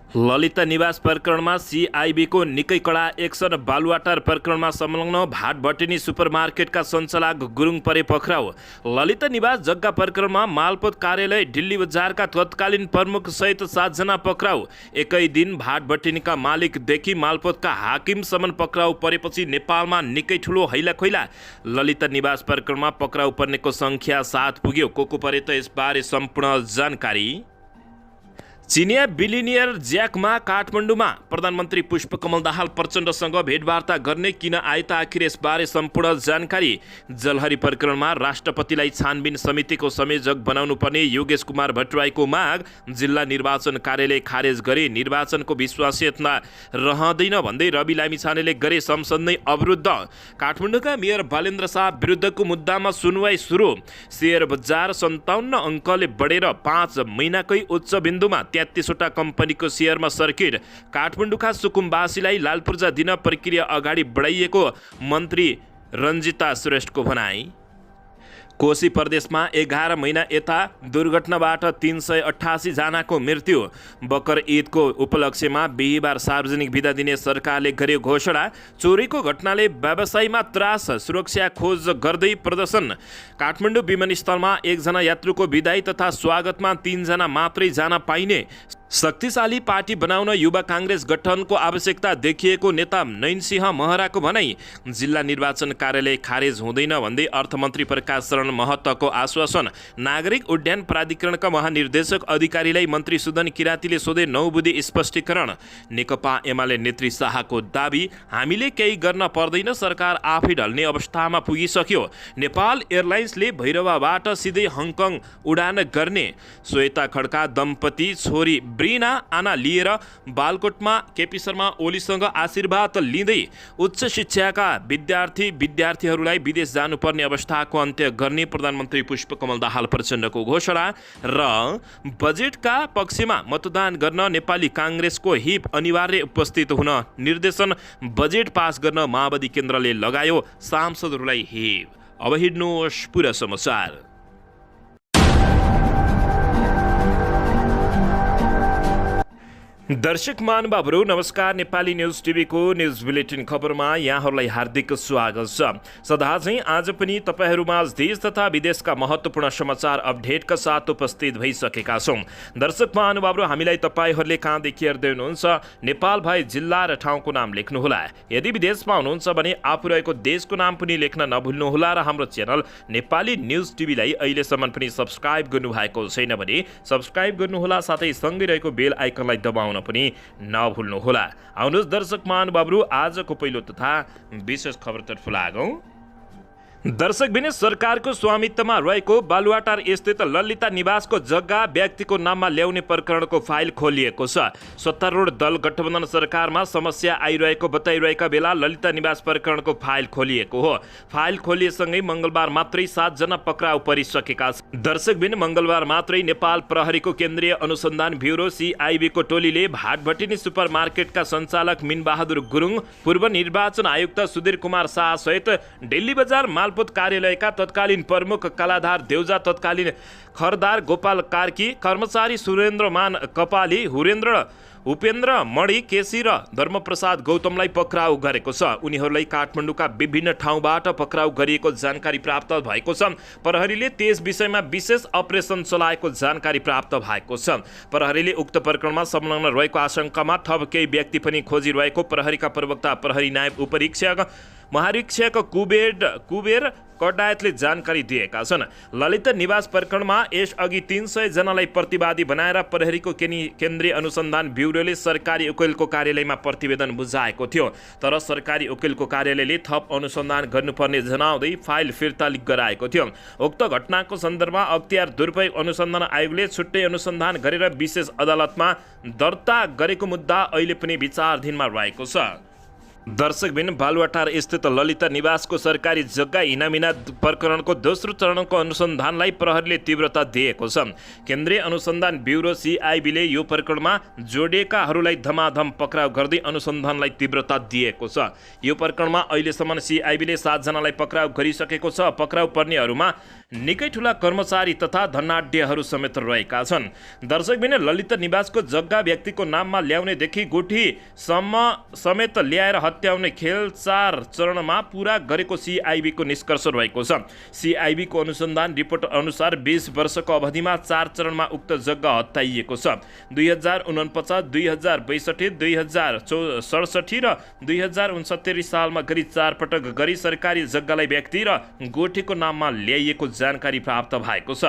ललिता निवास प्रकरणमा सिआइबीको निकै कडा एक्सन। बालुवाटार प्रकरणमा संलग्न भाटभटिनी सुपरमार्केटका सञ्चालक गुरुङ परे पक्राउ। ललिता निवास जग्गा प्रकरणमा मालपोत कार्यालय दिल्ली बजारका तत्कालीन प्रमुख सहित 7 जना पक्राउ। एकै दिन भाटभटिनीका मालिकदेखि मालपोतका हाकिमसम्म पक्राउ परेपछि नेपालमा निकै ठुलो हैलाखैला। ललिता निवास प्रकरणमा पक्राउ पर्नेको सङ्ख्या 7 पुग्यो। को परे त यसबारे सम्पूर्ण जानकारी। चिनिया बिलिनियर ज्याक मा काठमाडौँमा प्रधानमन्त्री पुष्पकमल दाहाल प्रचण्डसँग भेटवार्ता गर्ने किन आए त आखिर यसबारे सम्पूर्ण जानकारी। जलहरी प्रकरणमा राष्ट्रपतिलाई छानबिन समितिको संयोजक बनाउनु पर्ने योगेश कुमार भट्टराईको माग जिल्ला निर्वाचन कार्यालय खारेज गरे। निर्वाचनको विश्वासियता रहँदैन भन्दै रवि लामिछानेले गरे संसद नै अवरुद्ध। काठमाडौँका मेयर बालेन्द्र शाह विरुद्धको मुद्दामा सुनवाई सुरु। शेयर बजार 57 अङ्कले बढेर 5 महिनाकै उच्च बिन्दुमा। 33वटा कम्पनीको सेयरमा सर्किट। काठमाडौँका सुकुम्बासीलाई लालपूर्जा दिन प्रक्रिया अगाडि बढाइएको मन्त्री रञ्जिता श्रेष्ठको भनाई। कोशी प्रदेशमा 11 महिना यता दुर्घटनाबाट 388 जनाको मृत्यु। बकर ईदको उपलक्ष्यमा बिहिबार सार्वजनिक बिदा दिने सरकारले गर्यो घोषणा। चोरीको घटनाले व्यवसायमा त्रास, सुरक्षा खोज गर्दै प्रदर्शन। काठमाडौँ विमानस्थलमा 1 जना यात्रुको बिदाई तथा स्वागतमा 3 जना मात्रै जान पाइने। शक्तिशाली पार्टी बनाउन युवा काङ्ग्रेस गठनको आवश्यकता देखिएको नेता नयनसिंह महराको भनाई। जिल्ला निर्वाचन कार्यालय खारेज हुँदैन भन्दै अर्थमन्त्री प्रकाश शरण महतको आश्वासन। नागरिक उड्डयन प्राधिकरणका महानिर्देशक अधिकारीलाई मन्त्री सुदन किरातीले सोधे 9 बुँदे स्पष्टीकरण। नेकपा एमाले नेत्री शाहको दाबी, हामीले केही गर्न पर्दैन, सरकार आफै ढल्ने अवस्थामा पुगिसक्यो। नेपाल एयरलाइन्सले भैरवाबाट सिधै हङकङ उडान गर्ने। श्वेता खड्का दम्पति छोरी ब्रिना आना लिएर बालकोटमा केपी शर्मा ओलीसँग आशीर्वाद लिँदै। उच्च शिक्षाका विद्यार्थीहरूलाई विदेश जानुपर्ने अवस्थाको अन्त्य गर्ने प्रधानमन्त्री पुष्पकमल दाहाल प्रचण्डको घोषणा। र बजेटका पक्षमा मतदान गर्न नेपाली काङ्ग्रेसको हिप अनिवार्य उपस्थित हुन निर्देशन। बजेट पास गर्न माओवादी केन्द्रले लगायो सांसदहरूलाई हिप। अब हिँड्नुहोस् पुरा समाचार। दर्शक महानुभावहरू नमस्कार। नेपाली न्युज टिभीको न्युज बुलेटिन खबरमा यहाँहरूलाई हार्दिक स्वागत छ। सदा चाहिँ आज पनि तपाईँहरूमा देश तथा विदेशका महत्त्वपूर्ण समाचार अपडेटका साथ उपस्थित भइसकेका छौँ। दर्शक महानुभावहरू, हामीलाई तपाईँहरूले कहाँदेखि हेर्दै हुनुहुन्छ नेपाल भए जिल्ला र ठाउँको नाम लेख्नुहोला। यदि विदेशमा हुनुहुन्छ भने आफू रहेको देशको नाम पनि लेख्न नभुल्नुहोला। र हाम्रो च्यानल नेपाली न्युज टिभीलाई अहिलेसम्म पनि सब्सक्राइब गर्नुभएको छैन भने सब्सक्राइब गर्नुहोला, साथै सँगै रहेको बेल आइकनलाई दबाउन पनि नभुल्नुहोला। आउनुहोस् दर्शक महानुभावहरू, आजको पहिलो तथा विशेष खबरतर्फ लागौँ। दर्शक बिने सरकारको स्वामित्वमा रहेको बालुवाटार स्थित ललिता निवासको जग्गा व्यक्तिको नाममा ल्याउने प्रकरणको फाइल खोलिएको छ। सत्तारूढ दल गठबन्धन सरकारमा समस्या आइरहेको बताइरहेका बेला ललिता निवास प्रकरणको फाइल खोलिएको हो। फाइल खोलिएसँगै मङ्गलबार मात्रै 7 जना पक्राउ परिसकेका छन्। दर्शक बिन मङ्गलबार मात्रै नेपाल प्रहरीको केन्द्रीय अनुसन्धान ब्युरो सिआइबीको टोलीले भाटभटिनी सुपरमार्केटका सञ्चालक मिनबहादुर गुरुङ, पूर्व निर्वाचन आयुक्त सुधीर कुमार शाह सहित दिल्ली बजार मालपोत कार्यालयका तत्कालीन प्रमुख कलाधार देउजा, तत्कालीन खरदार गोपाल कार्की, कर्मचारी सुरेन्द्रमान कपाली, उपेन्द्र मणि केसी र धर्मप्रसाद गौतमलाई पक्राउ गरेको छ। उनीहरूलाई काठमाडौँका विभिन्न ठाउँबाट पक्राउ गरिएको जानकारी प्राप्त भएको छ। प्रहरीले त्यस विषयमा विशेष अपरेसन चलाएको जानकारी प्राप्त भएको छ। प्रहरीले उक्त प्रकरणमा संलग्न रहेको आशंकामा थप केही व्यक्ति पनि खोजिरहेको प्रहरीका प्रवक्ता प्रहरी नायब उपरीक्षक महारीक्षक कुबेर कडायतले जानकारी दिएका छन्। ललिता निवास प्रकरणमा यसअघि 300 जनालाई प्रतिवादी बनाएर प्रहरीको केन्द्रीय अनुसन्धान ब्युरोले सरकारी वकिलको कार्यालयमा प्रतिवेदन बुझाएको थियो। तर सरकारी वकिलको कार्यालयले थप अनुसन्धान गर्नुपर्ने जनाउँदै फाइल फिर्ता गराएको थियो। उक्त घटनाको सन्दर्भमा अख्तियार दुरुपयोग अनुसन्धान आयोगले छुट्टै अनुसन्धान गरेर विशेष अदालतमा दर्ता गरेको मुद्दा अहिले पनि विचाराधीनमा रहेको छ। दर्शकबिन बालुवाटार स्थित ललिता निवासको सरकारी जग्गा हिनामिना प्रकरणको दोस्रो चरणको अनुसन्धानलाई प्रहरीले तीव्रता दिएको छ। केन्द्रीय अनुसन्धान ब्युरो CIBले यो प्रकरणमा जोडिएकाहरूलाई धमाधम पक्राउ गर्दै अनुसन्धानलाई तीव्रता दिएको छ। यो प्रकरणमा अहिलेसम्म CIBले 7 जनालाई पक्राउ गरिसकेको छ। पक्राउ पर्नेहरूमा निकै ठुला कर्मचारी तथा धनाढ्यहरू समेत रहेका छन्। दर्शकबिन ललिता निवासको जग्गा व्यक्तिको नाममा ल्याउनेदेखि गुठीसम्म समेत ल्याएर हत्याउने खेल 4 चरणमा पूरा गरेको CIBको निष्कर्ष रहेको छ। CIBको अनुसन्धान रिपोर्ट अनुसार 20 वर्षको अवधिमा 4 चरणमा उक्त जग्गा हत्याइएको छ। 2049, 2062, 2067 र 2069 सालमा गरी 4 पटक गरी सरकारी जग्गालाई व्यक्ति र गोठीको नाममा ल्याइएको जानकारी प्राप्त भएको छ।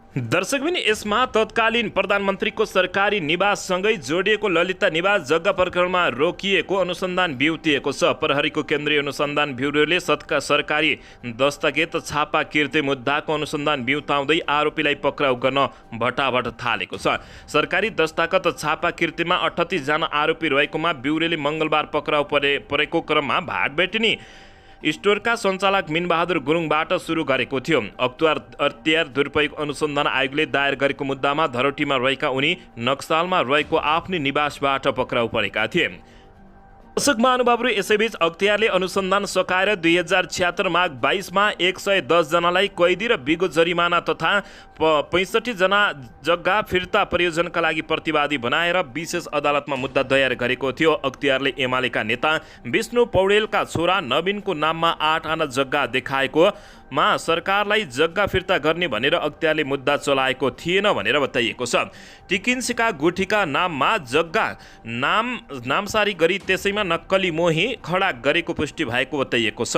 दर्शकबिन यसमा तत्कालीन प्रधानमन्त्रीको सरकारी निवाससँगै जोडिएको ललिता निवास जग्गा प्रकरणमा रोकिएको अनुसन्धान बिउतिएको छ। प्रहरीको केन्द्रीय अनुसन्धान ब्युरोले सरकारी दस्तकेत छापा कीर्ति मुद्दाको अनुसन्धान बिउताउँदै आरोपीलाई पक्राउ गर्न भटाभट थालेको छ। सरकारी दस्तखत छापा कीर्तिमा 38 जना आरोपी रहेकोमा ब्युरोले मङ्गलबार पक्राउ परेको क्रममा भाटबेटिनी स्टोरका सञ्चालक मिनबहादुर गुरुङबाट सुरु गरेको थियो। अख्तियार दुरुपयोग अनुसन्धान आयोगले दायर गरेको मुद्दामा धरोटीमा रहेका उनी नक्सालमा रहेको आफ्नै निवासबाट पक्राउ परेका थिए। दर्शक महानुभावहरू, यसैबीच अख्तियारले अनुसन्धान सकाएर 2076 माघ 22 मा 110 जनालाई कैदी र बिगो जरिमाना तथा 65 जना जग्गा फिर्ता प्रयोजनका लागि प्रतिवादी बनाएर विशेष अदालतमा मुद्दा दायर गरेको थियो। अख्तियारले एमालेका नेता विष्णु पौडेलका छोरा नवीनको नाममा 8 आना जग्गा देखाएकोमा सरकारलाई जग्गा फिर्ता गर्ने भनेर अख्तियारले मुद्दा चलाएको थिएन भनेर बताइएको छ। टिकिन्सीका गुठीका नाममा जग्गा नामसारी गरी त्यसैमा नक्कली मोही खडा गरेको पुष्टि भएको बताइएको छ।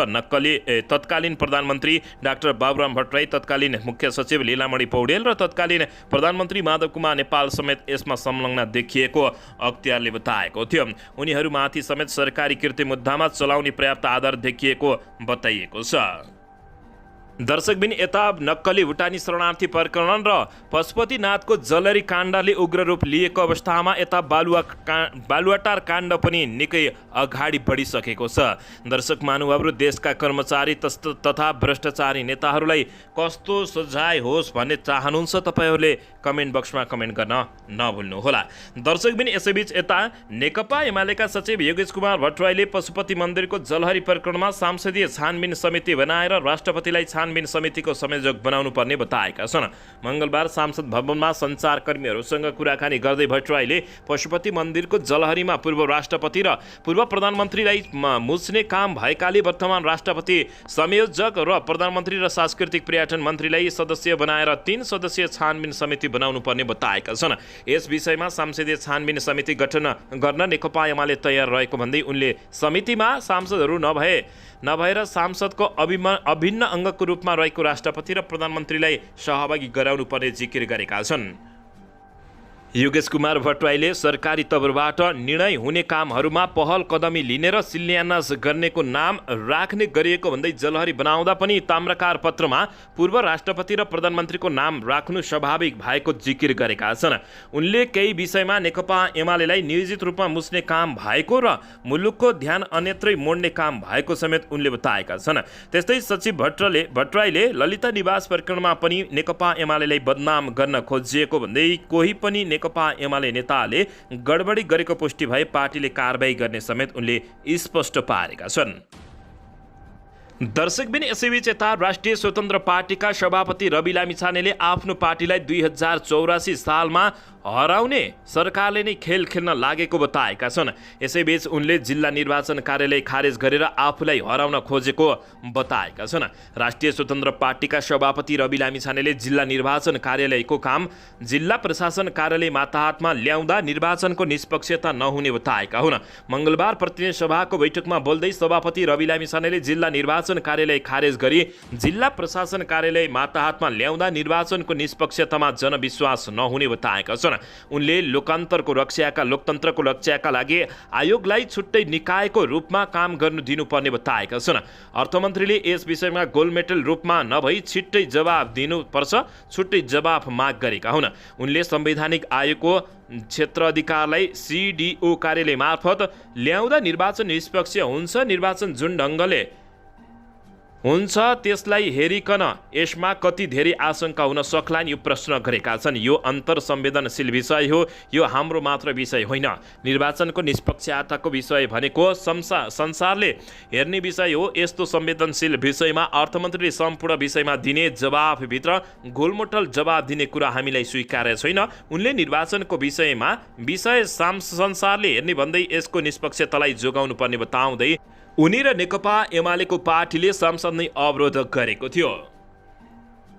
तत्कालीन प्रधानमन्त्री डाक्टर बाबुराम भट्टराई, तत्कालीन मुख्य सचिव लीलामणि पौडेल र तत्कालीन प्रधानमन्त्री माधव कुमार नेपाल समेत यसमा संलग्न देखिएको अख्तियारले बताएको थियो। उनीहरूमाथि समेत सरकारी कीर्ति मुद्दामा चलाउने पर्याप्त आधार देखिएको बताइएको छ। दर्शकबिन, यता नक्कली भुटानी शरणार्थी प्रकरण र पशुपतिनाथको जलरी काण्डले उग्र रूप लिएको अवस्थामा यता बालुवाटार काण्ड पनि निकै अगाडि बढिसकेको छ। दर्शक महानुभावहरू, देशका कर्मचारी तथा भ्रष्टाचारी नेताहरूलाई कस्तो सजाय होस् भन्ने चाहनुहुन्छ तपाईँहरूले कमेन्ट बक्समा कमेन्ट गर्न नभुल्नुहोला। दर्शकबिन, यसैबीच यता नेकपा एमालेका सचिव योगेश कुमार भट्टराईले पशुपति मन्दिरको जलहरी प्रकरणमा संसदीय छानबिन समिति बनाएर राष्ट्रपतिलाई छानबिन समितिको संयोजक बनाउनु पर्ने बताएका छन्। मङ्गलबार सांसद भवनमा सञ्चारकर्मीहरूसँग कुराकानी गर्दै भट्टराईले पशुपति मन्दिरको जलहरीमा पूर्व राष्ट्रपति र पूर्व प्रधानमन्त्रीलाई मुछ्ने काम भएकाले वर्तमान राष्ट्रपति संयोजक र प्रधानमन्त्री र सांस्कृतिक पर्यटन मन्त्रीलाई सदस्य बनाएर 3 सदस्यीय छानबिन समिति बनाउनु पर्ने बताएका छन्। यस विषयमा संसदीय छानबिन समिति गठन गर्न नेकपा एमाले तयार रहेको भन्दै उनले समितिमा सांसदहरू नभएर सांसदको अभिन्न अङ्गको रूपमा रहेको राष्ट्रपति र प्रधानमन्त्रीलाई सहभागी गराउनु पर्ने जिकिर गरेका छन्। योगेश कुमार भट्टराईले सरकारी तर्फबाट निर्णय हुने कामहरूमा पहल कदमी लिने र शिलान्यास गर्नेको नाम राख्ने गरिएको भन्दै जलहरी बनाउँदा पनि ताम्रकार पत्रमा पूर्व राष्ट्रपति र प्रधानमन्त्रीको नाम राख्नु स्वाभाविक भएको जिकिर गरेका छन्। उनले केही विषयमा नेकपा एमालेलाई नियोजित रूपमा मुछ्ने काम भएको र मुलुकको ध्यान अन्यत्रै मोड्ने काम भएको समेत उनले बताएका छन्। त्यस्तै सचिव भट्टराईले ललिता निवास प्रकरणमा पनि नेकपा एमालेलाई बदनाम गर्न खोजिएको भन्दै कोही पनि नेकपा एमाले नेताले गडबडी गरेको पुष्टि भए पार्टीले कारबाही गर्ने समेत उनले स्पष्ट पारेका छन्। दर्शकबिन, यसैबीच यता राष्ट्रिय स्वतन्त्र पार्टीका सभापति रवि लामिछानेले आफ्नो पार्टीलाई 2084 सालमा हराउने सरकारले नै खेल खेल्न लागेको बताएका छन्। यसैबीच उनले जिल्ला निर्वाचन कार्यालय खारेज गरेर आफूलाई हराउन खोजेको बताएका छन्। राष्ट्रिय स्वतन्त्र पार्टीका सभापति रवि लामिछानेले जिल्ला निर्वाचन कार्यालयको काम जिल्ला प्रशासन कार्यालय माताहतमा ल्याउँदा निर्वाचनको निष्पक्षता नहुने बताएका हुन्। मङ्गलबार प्रतिनिधि सभाको बैठकमा बोल्दै सभापति रवि लामिछानेले जिल्ला निर्वाचन निर्वाचन कार्यालय खारेज गरी जिल्ला प्रशासन कार्यालय माताहातमा ल्याउँदा निर्वाचनको निष्पक्षतामा जनविश्वास नहुने बताएका छन्। उनले लोकतन्त्रको रक्षाका लागि आयोगलाई छुट्टै निकायको रूपमा काम गर्नु दिनुपर्ने बताएका छन्। अर्थमन्त्रीले यस विषयमा गोलमेटल रूपमा नभई छिट्टै जवाब दिनुपर्छ, छुट्टै जवाफ माग गरेका हुन्। उनले संवैधानिक आयोगको क्षेत्र अधिकारलाई CDO कार्यालय मार्फत ल्याउँदा निर्वाचन निष्पक्ष हुन्छ, निर्वाचन जुन ढङ्गले हुन्छ त्यसलाई हेरिकन यसमा कति धेरै आशंका हुन सक्लान् यो प्रश्न गरेका छन्। यो अन्तर्संवेदनशील विषय हो, यो हाम्रो मात्र विषय होइन। निर्वाचनको निष्पक्षताको विषय भनेको संसारले हेर्ने विषय हो। यस्तो संवेदनशील विषयमा अर्थमन्त्रीले सम्पूर्ण विषयमा दिने जवाफभित्र गोलमोटल जवाब दिने कुरा हामीलाई स्वीकार्य छैन। उनले निर्वाचनको विषयमा संसारले हेर्ने भन्दै यसको निष्पक्षतालाई जोगाउनु पर्ने बताउँदै उनी र नेकपा एमालेको पार्टीले संसद नै अवरोध गरेको थियो।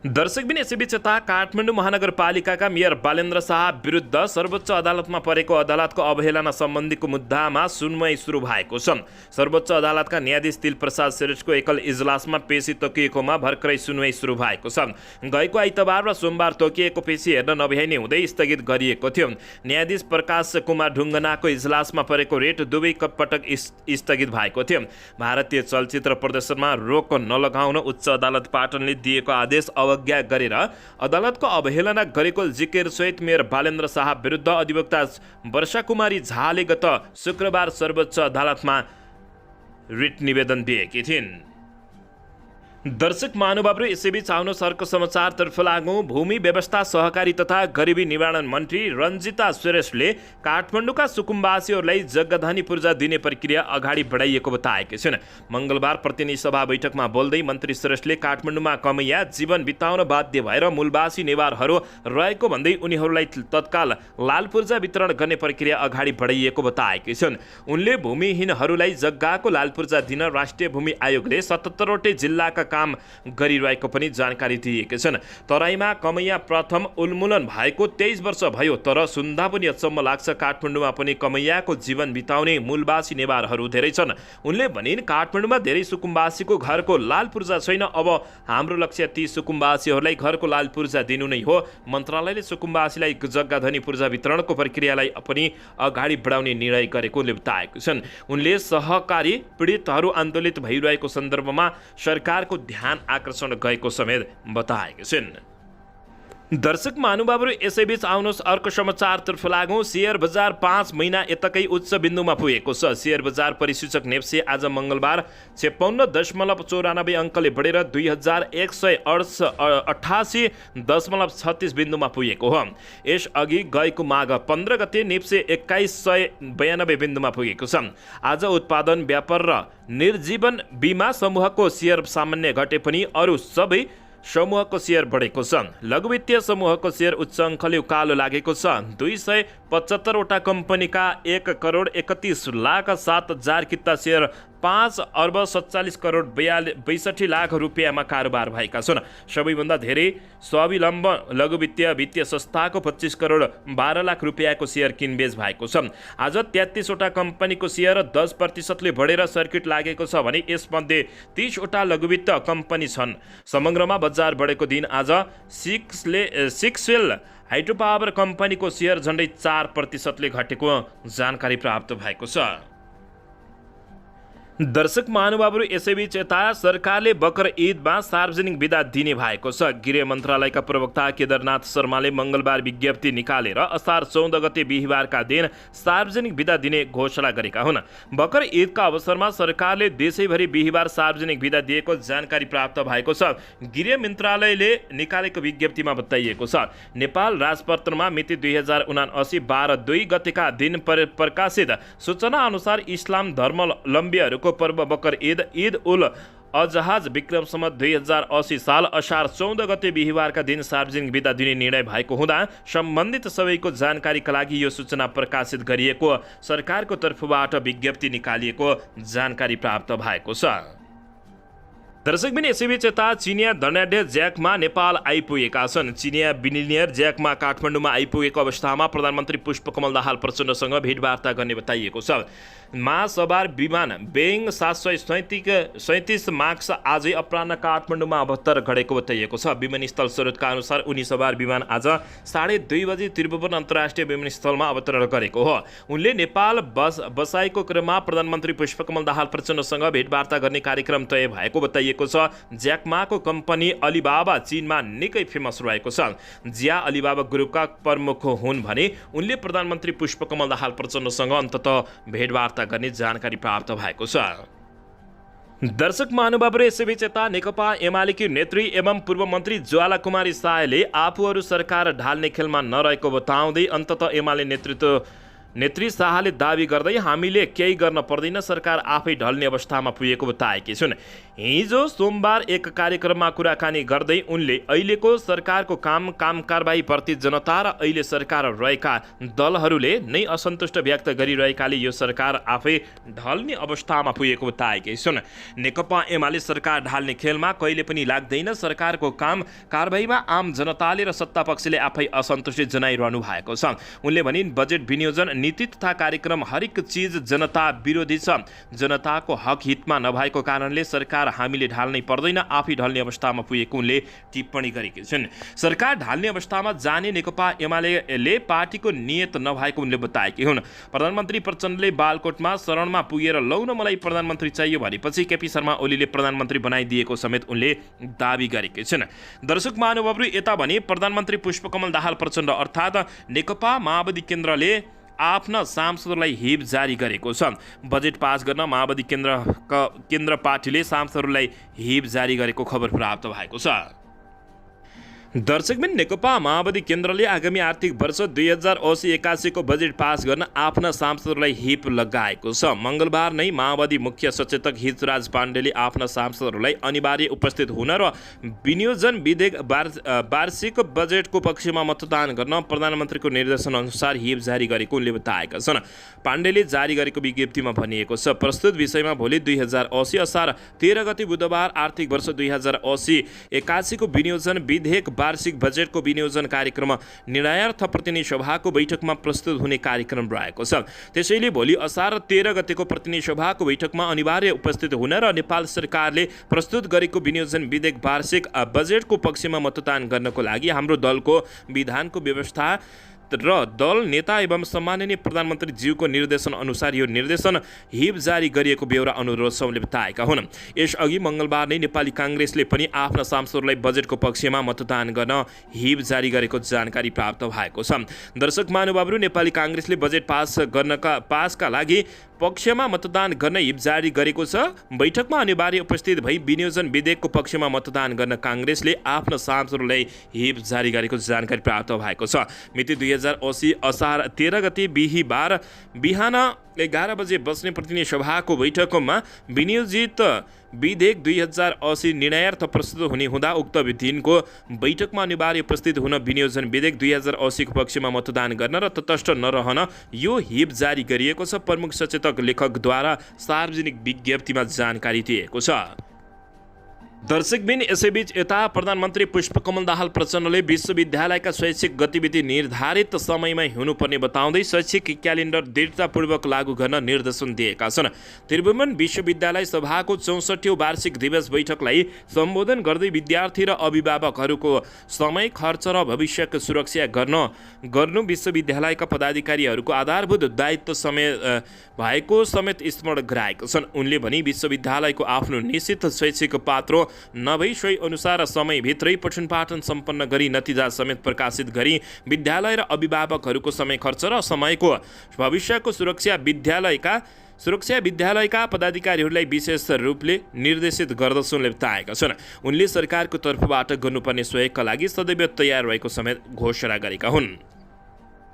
दर्शकबिन यसैबीच यता काठमाडौँ महानगरपालिकाका मेयर बालेन्द्र शाह विरुद्ध सर्वोच्च अदालतमा परेको अदालतको अवहेलना सम्बन्धीको मुद्दामा सुनवाई सुरु भएको छ। सर्वोच्च अदालतका न्यायाधीश दिलप्रसाद श्रेष्ठको एकल इजलासमा पेशी तोकिएकोमा भर्खरै सुनवाई सुरु भएको छ। गएको आइतबार र सोमबार तोकिएको पेशी हेर्न नभ्याइने हुँदै स्थगित गरिएको थियो। न्यायाधीश प्रकाश कुमार ढुङ्गनाको इजलासमा परेको रेट दुवै पटक स्थगित भएको थियो। भारतीय चलचित्र प्रदर्शनमा रोक नलगाउन उच्च अदालत पाटनले दिएको आदेश अवज्ञा गरेर अदालतको अवहेलना गरेको जिकिर सहित मेयर बालेन्द्र शाह विरुद्ध अधिवक्ता वर्षाकुमारी झाले गत शुक्रबार सर्वोच्च अदालतमा रिट निवेदन दिएकी थिइन्। दर्शक महानुभावहरू यसैबीच आउनुहोस् अर्को समाचारतर्फ लागौँ। भूमि व्यवस्था सहकारी तथा गरिबी निवारण मन्त्री रञ्जिता श्रेष्ठले काठमाडौँका सुकुम्बासीहरूलाई जग्गाधनी पूर्जा दिने प्रक्रिया अगाडि बढाइएको बताएकी छिन्। मङ्गलबार प्रतिनिधि सभा बैठकमा बोल्दै मन्त्री श्रेष्ठले काठमाडौँमा कमैया जीवन बिताउन बाध्य भएर मूलवासी नेवारहरू रहेको भन्दै उनीहरूलाई तत्काल लाल पूर्जा वितरण गर्ने प्रक्रिया अगाडि बढाइएको बताएकी छिन्। उनले भूमिहीनहरूलाई जग्गाको लाल पूर्जा दिन राष्ट्रिय भूमि आयोगले 77वटै जिल्लाका काम गरिरहेको पनि जानकारी दिएका छन्। तराईमा कमैया प्रथम उन्मूलन भएको 23 वर्ष भयो, तर सुन्दा पनि अचम्म लाग्छ काठमाडौँमा पनि कमैयाको जीवन बिताउने मूलवासी नेवारहरू धेरै छन्। उनले भनिन् काठमाडौँमा धेरै सुकुम्बासीको घरको लाल पूर्जा छैन। अब हाम्रो लक्ष्य ती सुकुम्बासीहरूलाई घरको लाल पूर्जा दिनु नै हो। मन्त्रालयले सुकुम्बासीलाई जग्गाधनी पूर्जा वितरणको प्रक्रियालाई पनि अगाडि बढाउने निर्णय गरेको बताएका छन्। उनले सहकारी पीडितहरू आन्दोलित भइरहेको सन्दर्भमा सरकारको ध्यान आकर्षण गएको समेत बताएका छिन्। दर्शक महानुभावहरू यसैबीच आउनुहोस् अर्को समाचारतर्फ लागौँ। शेयर बजार 5 महिना यताकै उच्च बिन्दुमा पुगेको छ। शेयर बजार परिसूचक नेप्से आज मङ्गलबार 56.94 अङ्कले बढेर 2188.36 बिन्दुमा पुगेको हो। यसअघि गएको माघ 15 गते नेप्से 2192 बिन्दुमा पुगेको छ। आज उत्पादन व्यापार र निर्जीवन बीमा समूहको शेयर सामान्य घटे पनि अरू सबै समूहको शेयर बढेको छ। लघुवित्तीय समूहको शेयर उच्च अङ्कले उकालो लागेको छ। 275वटा कम्पनीका 1,31,07,000 किता शेयर 5,47,62,00,000 रुपियाँमा कारोबार भएका छन्। सबैभन्दा धेरै स्वावलम्ब लघुवित्तीय वित्तीय संस्थाको 25,12,00,000 रुपियाँको शेयर किनबेच भएको छ। आज 33वटा कम्पनीको शेयर 10% बढेर सर्किट लागेको छ भने यसमध्ये 30वटा लघुवित्त कम्पनी छन्। समग्रमा बजार बढेको दिन आज सिक्सवेल हाइड्रो पावर कम्पनीको शेयर झन्डै 4% घटेको जानकारी प्राप्त भएको छ। दर्शक महानुभावहरू यसैबीच यता सरकारले बकर ईदमा सार्वजनिक बिदा दिने भएको छ। गृह मन्त्रालयका प्रवक्ता केदारनाथ शर्माले मङ्गलबार विज्ञप्ति निकालेर असार 14 गते बिहिबारका दिन सार्वजनिक बिदा दिने घोषणा गरेका हुन्। बकर ईदका अवसरमा सरकारले देशैभरि बिहिबार सार्वजनिक बिदा दिएको जानकारी प्राप्त भएको छ। गृह मन्त्रालयले निकालेको विज्ञप्तिमा बताइएको छ। नेपाल राजपत्रमा मिति 2079 12/2 गतेका दिन प्रकाशित सूचना अनुसार इस्लाम धर्मावलम्बीहरूको पर्व बकर ईद उल अजहा विक्रम सम्वत 2080 साल असार 14 गते बिहिबारका दिन सार्वजनिक बिदा दिने निर्णय भएको हुँदा सम्बन्धित सबैको जानकारीका लागि यो सूचना प्रकाशित गरिएको सरकारको तर्फबाट विज्ञप्ति निकालिएको जानकारी प्राप्त भएको छ। दर्शकबिन यसैबीच यता चिनिया धनाढ्य ज्याकमा नेपाल आइपुगेका छन्। चिनिया बिलिनियर ज्याकमा काठमाडौँमा आइपुगेको अवस्थामा प्रधानमन्त्री पुष्पकमल दाहाल प्रचण्डसँग भेटवार्ता गर्ने बताइएको छ। महासवार विमान बोइङ 737 मार्क्स आजै अपराह्न काठमाडौँमा अवतरण गरेको बताइएको छ। विमानस्थल स्रोतका अनुसार उनी सवार विमान आज 2:30 बजे त्रिभुवन अन्तर्राष्ट्रिय विमानस्थलमा अवतरण गरेको हो। उनले नेपाल बसाइको क्रममा प्रधानमन्त्री पुष्पकमल दाहाल प्रचण्डसँग भेटवार्ता गर्ने कार्यक्रम तय भएको बताइएको छ। ज्याकमाको कम्पनी अलिबाबा चीनमा निकै फेमस रहेको छ। जिया अलिबाबा ग्रुपका प्रमुख हुन् भने उनले प्रधानमन्त्री पुष्पकमल दाहाल प्रचण्डसँग अन्ततः भेटवार्ता गर्ने जानकारी प्राप्त भएको छ। दर्शक महानुभावहरू, यसैबीच यता नेकपा एमालेकी नेत्री एवं पूर्व मन्त्री ज्वाला कुमारी शाहले आफूहरू सरकार ढाल्ने खेलमा नरहेको बताउँदै अन्ततः एमाले नेत्री शाहले दावी गर्दै हामीले केही गर्न पर्दैन, सरकार आफै ढल्ने अवस्थामा पुगेको बताएकी छिन्। हिजो सोमबार एक कार्यक्रममा कुराकानी गर्दै उनले अहिलेको सरकारको काम कारबाहीप्रति जनता र अहिले सरकार रहेका दलहरूले नै असन्तुष्ट व्यक्त गरिरहेकाले यो सरकार आफै ढल्ने अवस्थामा पुगेको बताएकी छिन्। नेकपा एमाले सरकार ढाल्ने खेलमा कहिले पनि लाग्दैन, सरकारको काम कारबाहीमा आम जनताले र सत्ता पक्षले आफै असन्तुष्टि जनाइरहनु भएको छ। उनले भनिन्, बजेट विनियोजन नीति तथा कार्यक्रम हरेक चीज जनता विरोधी छ। जनताको हक हितमा नभएको कारणले सरकार हामीले ढाल्नै पर्दैन, आफै ढल्ने अवस्थामा पुगेको उनले टिप्पणी गरेकी छिन्। सरकार ढाल्ने अवस्थामा जाने नेकपा एमाले पार्टीको नियत नभएको उनले बताएकी हुन्। प्रधानमन्त्री प्रचण्डले बालकोटमा शरणमा पुगेर लौ न मलाई प्रधानमन्त्री चाहियो भनेपछि केपी शर्मा ओलीले प्रधानमन्त्री बनाइदिएको समेत उनले दावी गरेकी छिन्। दर्शक महानुभावहरू, यता भने प्रधानमन्त्री पुष्पकमल दाहाल प्रचण्ड अर्थात् नेकपा माओवादी केन्द्रले आफ्ना सांसदहरूलाई हिप जारी गरेको छ। बजेट पास गर्न माओवादी केन्द्र पार्टीले सांसदहरूलाई हिप जारी गरेको खबर प्राप्त भएको छ। दर्शकबिन, नेकपा माओवादी केन्द्रले आगामी आर्थिक वर्ष 2080-81 को बजेट पास गर्न आफ्ना सांसदहरूलाई हिप लगाएको छ। मङ्गलबार नै माओवादी मुख्य सचेतक हितराज पाण्डेले आफ्ना सांसदहरूलाई अनिवार्य उपस्थित हुन र विनियोजन विधेयक वार्षिक बजेटको पक्षमा मतदान गर्न प्रधानमन्त्रीको निर्देशन अनुसार हिप जारी गरेको उनले बताएका छन्। पाण्डेले जारी गरेको विज्ञप्तिमा भनिएको छ, प्रस्तुत विषयमा भोलि 2080 असार 13 गते बुधबार आर्थिक वर्ष 2080-81 को विनियोजन विधेयक वार्षिक बजेटको विनियोजन कार्यक्रम निर्णयार्थ प्रतिनिधि सभाको बैठकमा प्रस्तुत हुने कार्यक्रम रहेको छ। त्यसैले भोलि असार 13 गतेको प्रतिनिधि सभाको बैठकमा अनिवार्य उपस्थित हुन र नेपाल सरकारले प्रस्तुत गरेको विनियोजन विधेयक वार्षिक बजेटको पक्षमा मतदान गर्नको लागि हाम्रो दलको विधानको व्यवस्था र दल नेता एवं सम्माननीय प्रधानमन्त्री ज्यूको निर्देशन अनुसार यो निर्देशन हिप जारी गरिएको बेहोरा अनुरोध सौले बताएका हुन्। यसअघि मङ्गलबार नै नेपाली काङ्ग्रेसले पनि आफ्ना सांसदहरूलाई बजेटको पक्षमा मतदान गर्न हिप जारी गरेको जानकारी प्राप्त भएको छ। दर्शक महानुभावहरू, नेपाली काङ्ग्रेसले बजेट पासका लागि पक्षमा मतदान गर्न हिप जारी गरेको छ। बैठकमा अनिवार्य उपस्थित भई विनियोजन विधेयकको पक्षमा मतदान गर्न काङ्ग्रेसले आफ्ना सांसदहरूलाई हिप जारी गरेको जानकारी प्राप्त भएको छ। मिति 2080 असार 13 गते बिहीबार बिहान 11 बजे बस्ने प्रतिनिधि सभाको बैठकमा विनियोजित विधेयक 2080 निर्णयार्थ प्रस्तुत हुने हुँदा उक्त दिनको बैठकमा अनिवार्य उपस्थित हुन विनियोजन विधेयक 2080 को पक्षमा मतदान गर्न र तटस्थ नरहन यो हिप जारी गरिएको छ। प्रमुख सचेतक लेखकद्वारा सार्वजनिक विज्ञप्तिमा जानकारी दिएको छ। दर्शकबिन, यसैबीच यता प्रधानमन्त्री पुष्पकमल दाहाल प्रचण्डले विश्वविद्यालयका शैक्षिक गतिविधि निर्धारित समयमै हुनुपर्ने बताउँदै शैक्षिक क्यालेन्डर दृढतापूर्वक लागू गर्न निर्देशन दिएका छन्। त्रिभुवन विश्वविद्यालय सभाको 64औं वार्षिक दिवस बैठकलाई सम्बोधन गर्दै विद्यार्थी र अभिभावकहरूको समय खर्च र भविष्यको सुरक्षा गर्नु विश्वविद्यालयका पदाधिकारीहरूको आधारभूत दायित्व भएको समेत स्मरण गराएका छन्। उनले भने विश्वविद्यालयको आफ्नो निश्चित शैक्षिक पात्रो नभई सोही अनुसार समयभित्रै पठन पाठन सम्पन्न गरी नतिजा समेत प्रकाशित गरी विद्यालय र अभिभावकहरूको समय खर्च र समयको भविष्यको सुरक्षा विद्यालयका पदाधिकारीहरूलाई विशेष रूपले निर्देशित गर्दछ उनले बताएका छन्। उनले सरकारको तर्फबाट गर्नुपर्ने सहयोगका लागि सदैव तयार रहेको समेत घोषणा गरेका हुन्।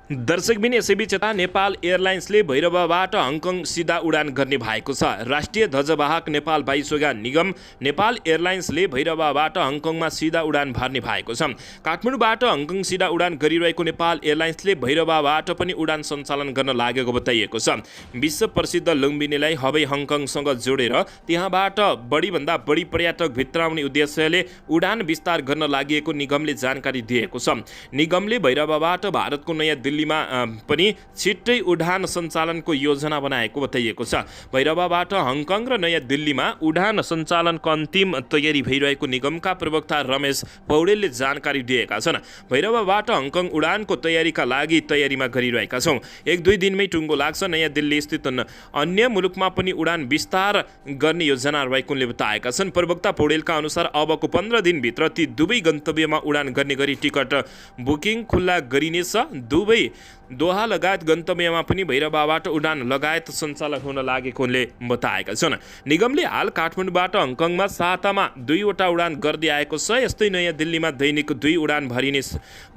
दर्शकबिन, यसैबीच यता नेपाल एयरलाइन्सले भैरवबाट हङकङ सिधा उडान गर्ने भएको छ। राष्ट्रिय ध्वजवाहक नेपाल वायुसेवा निगम नेपाल एयरलाइन्सले भैरवबाट हङकङमा सिधा उडान भर्ने भएको छ। काठमाडौँबाट हङकङ सिधा उडान गरिरहेको नेपाल एयरलाइन्सले भैरवबाट पनि उडान सञ्चालन गर्न लागेको बताइएको छ। विश्व प्रसिद्ध लुम्बिनीलाई हवाई हङकङसँग जोडेर त्यहाँबाट बढीभन्दा बढी पर्यटक भित्राउने उद्देश्यले उडान विस्तार गर्न लागि निगमले जानकारी दिएको छ। निगमले भैरवबाट भारतको नयाँ दिल्ली दिल्लीमा पनि छिट्टै उडान सञ्चालनको योजना बनाएको बताइएको छ। भैरवबाट हङकङ र नयाँ दिल्लीमा उडान सञ्चालनको अन्तिम तयारी भइरहेको निगमका प्रवक्ता रमेश पौडेलले जानकारी दिएका छन्। भैरवबाट हङकङ उडानको तयारीका लागि तयारीमा गरिरहेका छौँ। 1-2 दिनमै टुङ्गो लाग्छ। नयाँ दिल्ली स्थित अन्य मुलुकमा पनि उडान विस्तार गर्ने योजना रहेको उनले बताएका छन्। प्रवक्ता पौडेलका अनुसार अबको 15 दिनभित्र ती दुवै गन्तव्यमा उडान गर्ने गरी टिकट बुकिङ खुल्ला गरिनेछ। दुवै दोहा लगायत गन्तव्यमा पनि भैरवबाट उडान लगायत सञ्चालन हुन लागेको उनले बताएका छन्। निगमले हाल काठमाडौँबाट हङकङमा सातामा 2 वटा उडान गर्दै आएको छ। यस्तै नयाँ दिल्लीमा दैनिक 2 उडान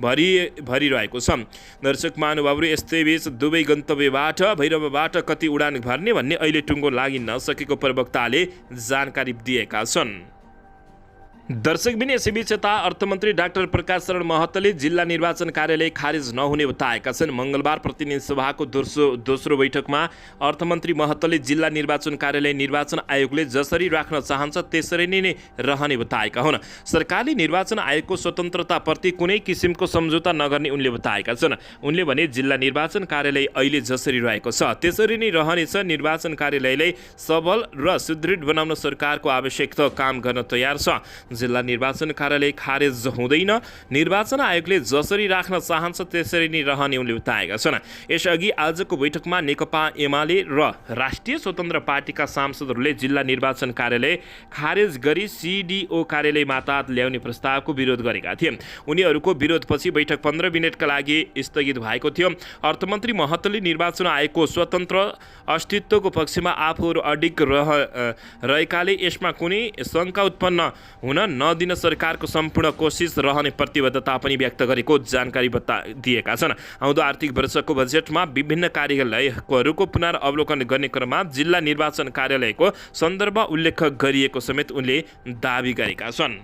भरिरहेको छ। दर्शक महानुभावहरू, यस्तै बीच दुवै गन्तव्यबाट भैरवबाट कति उडान भर्ने भन्ने अहिले टुङ्गो लागि नसकेको प्रवक्ताले जानकारी दिएका छन्। दर्शकबिन यसैबीच यता अर्थमन्त्री डाक्टर प्रकाश शरण महतले जिल्ला निर्वाचन कार्यालय खारेज नहुने बताएका छन्। मङ्गलबार प्रतिनिधि सभाको दोस्रो बैठकमा अर्थमन्त्री महतले जिल्ला निर्वाचन कार्यालय निर्वाचन आयोगले जसरी राख्न चाहन्छ त्यसरी नै रहने बताएका हुन्। सरकारले निर्वाचन आयोगको स्वतन्त्रताप्रति कुनै किसिमको सम्झौता नगर्ने उनले बताएका छन्। उनले भने जिल्ला निर्वाचन कार्यालय अहिले जसरी रहेको छ त्यसरी नै रहनेछ। निर्वाचन कार्यालयलाई सबल र सुदृढ बनाउन सरकारको आवश्यक काम गर्न तयार छ। जिल्ला निर्वाचन कार्यालय खारेज हुँदैन। निर्वाचन आयोगले जसरी राख्न चाहन्छ त्यसरी नै रहने उनले बताएका छन्। यसअघि आजको बैठकमा नेकपा एमाले र राष्ट्रिय स्वतन्त्र पार्टीका सांसदहरूले जिल्ला निर्वाचन कार्यालय खारेज गरी सिडिओ कार्यालय मातहत ल्याउने प्रस्तावको विरोध गरेका थिए। उनीहरूको विरोधपछि बैठक 15 मिनटका लागि स्थगित भएको थियो। अर्थमन्त्री महतले निर्वाचन आयोगको स्वतन्त्र अस्तित्वको पक्षमा आफूहरू अडिग रहेकाले यसमा कुनै शङ्का उत्पन्न हुन नदिन सरकारको सम्पूर्ण कोसिस रहने प्रतिबद्धता पनि व्यक्त गरेको जानकारी दिएका छन्। आउँदो आर्थिक वर्षको बजेटमा विभिन्न कार्यालयहरूको पुनरावलोकन गर्ने क्रममा जिल्ला निर्वाचन कार्यालयको सन्दर्भ उल्लेख गरिएको समेत उनले दावी गरेका छन्।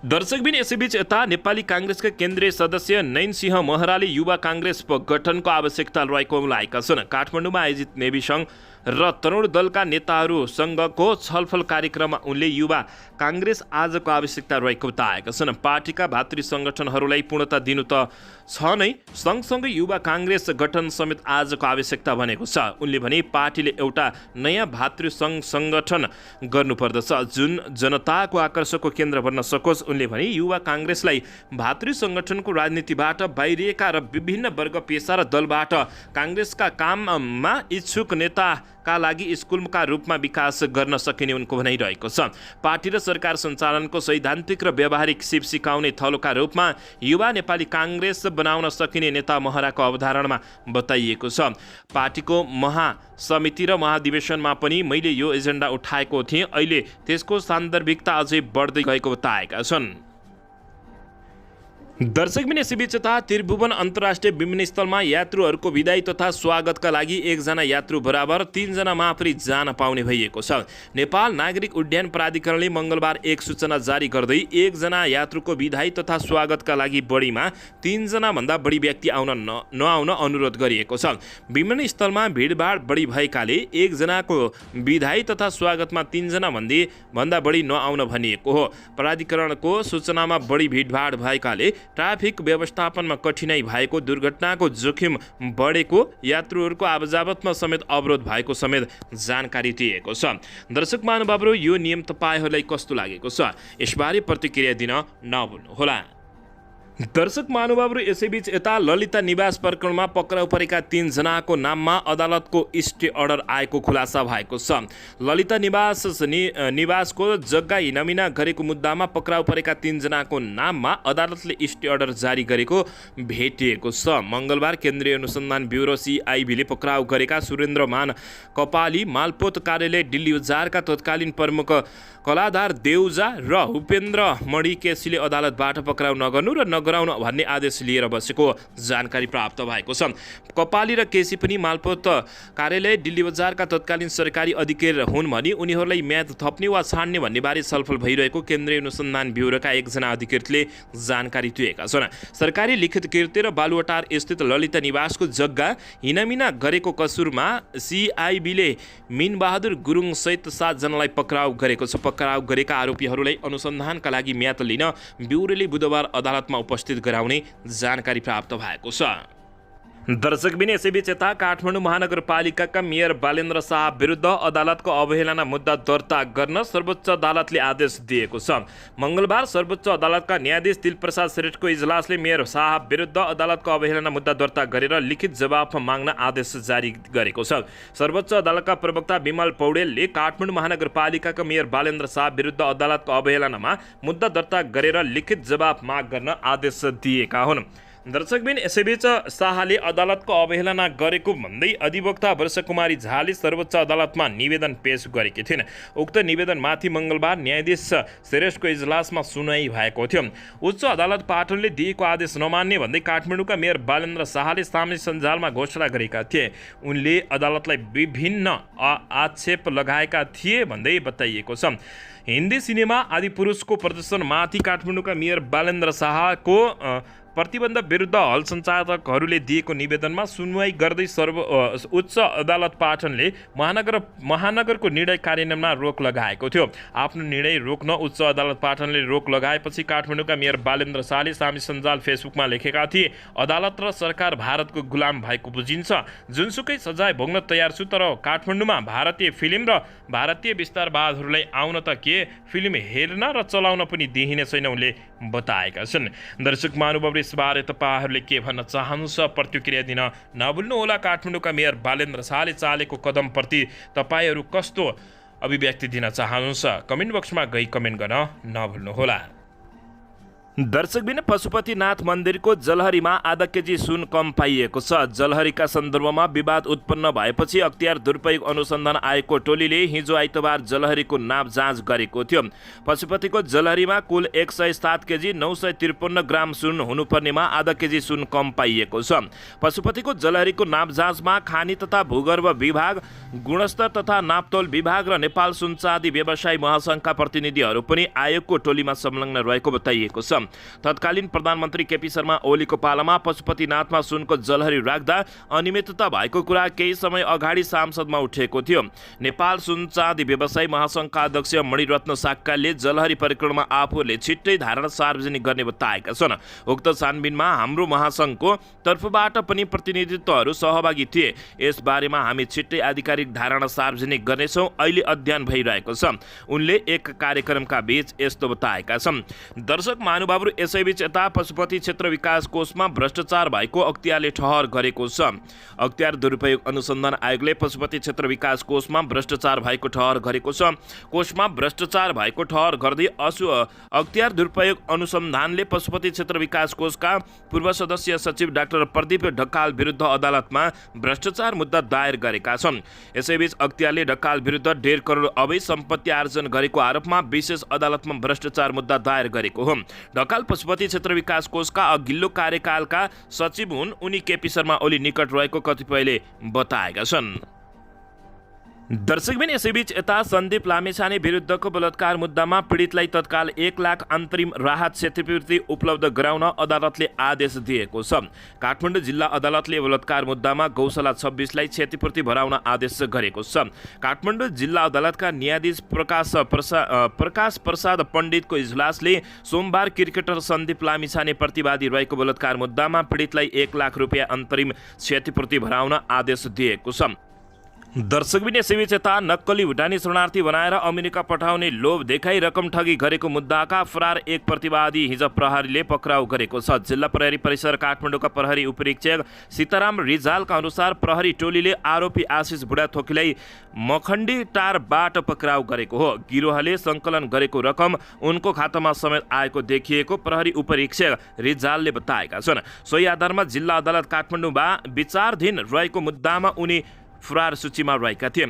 दर्शकबिन यसैबीच यता नेपाली काङ्ग्रेसका केन्द्रीय सदस्य नयन सिंह महराले युवा काङ्ग्रेस गठनको आवश्यकता रहेको बताएका छन्। काठमाडौँमा आयोजित नेवी सङ्घ र तरुण दलका नेताहरूसँगको छलफल कार्यक्रममा उनले युवा काङ्ग्रेस आजको आवश्यकता रहेको बताएका छन्। पार्टीका भातृ सङ्गठनहरूलाई पूर्णता दिनु त छ नै, सँगसँगै युवा काङ्ग्रेस गठन समेत आजको आवश्यकता भनेको छ। उनले भने पार्टीले एउटा नयाँ भातृ सङ्गठन गर्नुपर्दछ जुन जनताको आकर्षणको केन्द्र बन्न सकोस्। उनले भने युवा काङ्ग्रेसलाई भातृ सङ्गठनको राजनीतिबाट बाहिरिएका र विभिन्न वर्ग पेसा र दलबाट काङ्ग्रेसका काममा इच्छुक नेताका लागि स्कुलका रूपमा विकास गर्न सकिने उनको भनाइरहेको छ। पार्टी र सरकार सञ्चालनको सैद्धान्तिक र व्यावहारिक सिप सिकाउने थलोका रूपमा युवा नेपाली काङ्ग्रेस बनाउन सकिने नेता महराको अवधारणामा बताइएको छ। पार्टीको महासमिति र महाधिवेशनमा पनि मैले यो एजेन्डा उठाएको थिएँ। अहिले त्यसको सान्दर्भिकता अझै बढ्दै गएको बताएका छन्। दर्शकबिन यसैबीच यता त्रिभुवन अन्तर्राष्ट्रिय विमानस्थलमा यात्रुहरूको विदाई तथा स्वागतका लागि 1 जना यात्रु बराबर 3 जना मात्रै जान पाउने भइएको छ। नेपाल नागरिक उड्डयन प्राधिकरणले मङ्गलबार एक सूचना जारी गर्दै 1 जना यात्रुको विदाई तथा स्वागतका लागि बढीमा 3 जना भन्दा बढी व्यक्ति नआउन अनुरोध गरिएको छ। विमानस्थलमा भिडभाड बढी भएकाले 1 जनाको विदाई तथा स्वागतमा 3 जना भन्दा बढी नआउन भनिएको हो। प्राधिकरणको सूचनामा बढी भिडभाड भएकाले ट्राफिक व्यवस्थापनमा कठिनाई भएको, दुर्घटनाको जोखिम बढेको, यात्रुहरूको आवाजावतमा समेत अवरोध भएको समेत जानकारी दिएको छ। दर्शक महानुभावहरू, यो नियम तपाईँहरूलाई कस्तो लागेको छ यसबारे प्रतिक्रिया दिन नभुल्नुहोला। दर्शक महानुभावहरू, यसैबीच यता ललिता निवास प्रकरणमा पक्राउ परेका 3 जनाको नाममा अदालतको स्टे अर्डर आएको खुलासा भएको छ। ललिता निवासको जग्गा हिनामिना गरेको मुद्दामा पक्राउ परेका 3 जनाको नाममा अदालतले स्टे अर्डर जारी गरेको भेटिएको छ। मङ्गलबार केन्द्रीय अनुसन्धान ब्युरो CIBले पक्राउ गरेका सुरेन्द्र मान कपाली मालपोत कार्यालय दिल्ली बजारका तत्कालीन प्रमुख कलाधार देउजा र उपेन्द्र मणि केसीले अदालतबाट पक्राउ नगर्नु र नगराउन भन्ने आदेश लिएर बसेको जानकारी प्राप्त भएको छ। कपाली र केसी पनि मालपोत कार्यालय दिल्ली बजारका तत्कालीन सरकारी अधिकारी हुन् भनी उनीहरूलाई म्याद थप्ने वा छाड्ने भन्ने बारे छलफल भइरहेको केन्द्रीय अनुसन्धान ब्युरोका 1 जना अधिकृतले जानकारी दिएका छन्। सरकारी लिखित कृत्य र बालुवाटार स्थित ललिता निवासको जग्गा हिनामिना गरेको कसुरमा CIBले मिनबहादुर गुरुङ सहित 7 जनालाई पक्राउ गरेको छ। पक्राउ गरेका आरोपीहरूलाई अनुसन्धानका लागि म्याद लिन ब्युरोले बुधबार अदालतमा उपस्थित गराउने जानकारी प्राप्त भएको छ। दर्शकबिन यसैबीच यता काठमाडौँ महानगरपालिकाका मेयर बालेन्द्र शाह विरुद्ध अदालतको अवहेलना मुद्दा दर्ता गर्न सर्वोच्च अदालतले आदेश दिएको छ। मङ्गलबार सर्वोच्च अदालतका न्यायाधीश दिलप्रसाद श्रेष्ठको इजलासले मेयर शाह विरुद्ध अदालतको अवहेलना मुद्दा दर्ता गरेर लिखित जवाफ माग्न आदेश जारी गरेको छ। सर्वोच्च अदालतका प्रवक्ता विमल पौडेलले काठमाडौँ महानगरपालिकाका मेयर बालेन्द्र शाह विरुद्ध अदालतको अवहेलनामा मुद्दा दर्ता गरेर लिखित जवाफ माग गर्न आदेश दिएका हुन्। दर्शकबिन यसैबीच शाहले अदालतको अवहेलना गरेको भन्दै अधिवक्ता वर्षकुमारी झाले सर्वोच्च अदालतमा निवेदन पेश गरेकी थिइन्। उक्त निवेदनमाथि मङ्गलबार न्यायाधीश श्रेष्ठको इजलासमा सुनवाई भएको थियो। उच्च अदालत पाटनले दिएको आदेश नमान्ने भन्दै काठमाडौँका मेयर बालेन्द्र शाहले सामाजिक सञ्जालमा घोषणा गरेका थिए। उनले अदालतलाई विभिन्न आक्षेप लगाएका थिए भन्दै बताइएको छ। हिन्दी सिनेमा आदि पुरुषको प्रदर्शनमाथि काठमाडौँका मेयर बालेन्द्र शाहको प्रतिबन्ध विरुद्ध हल सञ्चालकहरूले दिएको निवेदनमा सुनवाई गर्दै उच्च अदालत पाटनले महानगरको निर्णय कार्यान्वयनमा रोक लगाएको थियो। आफ्नो निर्णय रोक्न उच्च अदालत पाटनले रोक लगाएपछि काठमाडौँका मेयर बालेन्द्र शाहले सामाजिक सञ्जाल फेसबुकमा लेखेका थिए, अदालत र सरकार भारतको गुलाम भएको बुझिन्छ। जुनसुकै सजाय भोग्न तयार छु, तर काठमाडौँमा भारतीय फिल्म र भारतीय विस्तारवादहरूलाई आउन त के, फिल्म हेर्न र चलाउन पनि दिइने छैन, उनले बताएका छन्। दर्शक महानुभाव यसबारे तपाईहरूले के भन्न चाहनुहुन्छ प्रतिक्रिया दिन नभुल्नुहोला। काठमाडौँका मेयर बालेन्द्र शाहले चालेको कदमप्रति तपाईहरू कस्तो अभिव्यक्ति दिन चाहनुहुन्छ कमेन्ट बक्समा गई कमेन्ट गर्न नभुल्नुहोला। दर्शकबिन पशुपतिनाथ मन्दिरको जलहरीमा आधा केजी सुन कम पाइएको छ। जलहरीका सन्दर्भमा विवाद उत्पन्न भएपछि अख्तियार दुरुपयोग अनुसन्धान आयोगको टोलीले हिजो आइतबार जलहरीको नाप जाँच गरेको थियो। पशुपतिको जलहरीमा कुल 107 केजी 953 ग्राम सुन हुनुपर्नेमा आधा केजी सुन कम पाइएको छ। पशुपतिको जलहरीको नाप जाँचमा खानी तथा भूगर्भ विभाग, गुणस्तर तथा नापतोल विभाग र नेपाल सुनचाँदी व्यवसायी महासङ्घका प्रतिनिधिहरू पनि आयोगको टोलीमा संलग्न रहेको बताइएको छ। तत्कालीन प्रधानमन्त्री केपी शर्मा ओलीको पालामा पशुपतिनाथमा सुनको जलहरी राख्दा अनियमितता भएको कुरा केही समय अगाडि सांसदमा उठेको थियो। नेपाल सुनचाँदी व्यवसायी महासङ्घका अध्यक्ष मणिरत्न साक्काले जलहरी परिक्रमा आफूले छिट्टै धारणा सार्वजनिक गर्ने बताएका छन्। उक्त छानबिनमा हाम्रो महासङ्घको तर्फबाट पनि प्रतिनिधित्वहरू सहभागी थिए। यसबारेमा हामी छिट्टै आधिकारिक धारणा सार्वजनिक गर्नेछौँ, अहिले अध्ययन भइरहेको छ, उनले एक कार्यक्रमका बीच यस्तो बताएका छन्। दर्शक महानुभाव यसैबीच यता पशुपति क्षेत्र विकास कोषमा भ्रष्टाचार भएको अख्तियारले ठहर गरेको छ। अख्तियार दुरुपयोग अनुसन्धान आयोगले पशुपति क्षेत्र विकास कोषमा भ्रष्टाचार भएको ठहर गरेको छ। कोषमा भ्रष्टाचार भएको ठहर गर्दै अख्तियार दुरुपयोग अनुसन्धानले पशुपति क्षेत्र विकास कोषका पूर्व सदस्य सचिव डाक्टर प्रदीप ढकाल विरुद्ध अदालतमा भ्रष्टाचार मुद्दा दायर गरेका छन्। यसैबीच अख्तियारले ढकाल विरुद्ध 1.5 करोड अवैध सम्पत्ति आर्जन गरेको आरोपमा विशेष अदालतमा भ्रष्टाचार मुद्दा दायर गरेको हो। ढकाल पशुपति क्षेत्र विकास कोषका अघिल्लो कार्यकालका सचिव हुन्। उनी केपी शर्मा ओली निकट रहेको कतिपयले बताएका छन्। दर्शकबिन यसैबीच यता सन्दीप लामिछाने विरुद्धको बलात्कार मुद्दामा पीडितलाई तत्काल 1 लाख अन्तरिम राहत क्षतिपूर्ति उपलब्ध गराउन अदालतले आदेश दिएको छ। काठमाडौँ जिल्ला अदालतले बलात्कार मुद्दामा गौशाला 26लाई क्षतिपूर्ति भराउन आदेश गरेको छ। काठमाडौँ जिल्ला अदालतका न्यायाधीश प्रकाश प्रसाद पण्डितको इजलासले सोमबार क्रिकेटर सन्दीप लामिछाने प्रतिवादी रहेको बलात्कार मुद्दामा पीडितलाई 1 लाख रुपियाँ अन्तरिम क्षतिपूर्ति भराउन आदेश दिएको छ। दर्शकबिन यसैबीच यता नक्कली भुटानी शरणार्थी बनाएर अमेरिका पठाउने लोभ देखाई रकम ठगी गरेको मुद्दाका फरार एक प्रतिवादी हिजो प्रहरीले पक्राउ गरेको छ। जिल्ला प्रहरी परिसर काठमाडौँका प्रहरी उपरीक्षक सीताराम रिजालका अनुसार प्रहरी टोलीले आरोपी आशिष बुढाथोकीलाई मखण्डी टारबाट पक्राउ गरेको हो। गिरोहले सङ्कलन गरेको रकम उनको खातामा समेत आएको देखिएको प्रहरी उपरीक्षक रिजालले बताएका छन्। सोही आधारमा जिल्ला अदालत काठमाडौँमा विचाराधीन रहेको मुद्दामा उनी फरार सूचीमा रहेका थिए।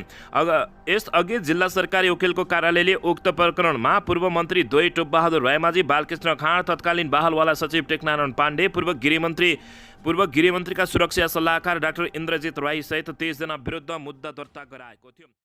यसअघि जिल्ला सरकारी वकिलको कार्यालयले उक्त प्रकरणमा पूर्व मन्त्री द्वै टोपबहादुर रायमाझी, बालकृष्ण खाँड, तत्कालीन बाहलवाला सचिव टेकनारायण पाण्डे, पूर्व गृहमन्त्रीका सुरक्षा सल्लाहकार डाक्टर इन्द्रजित राई सहित 23 जना विरुद्ध मुद्दा दर्ता गराएको थियो।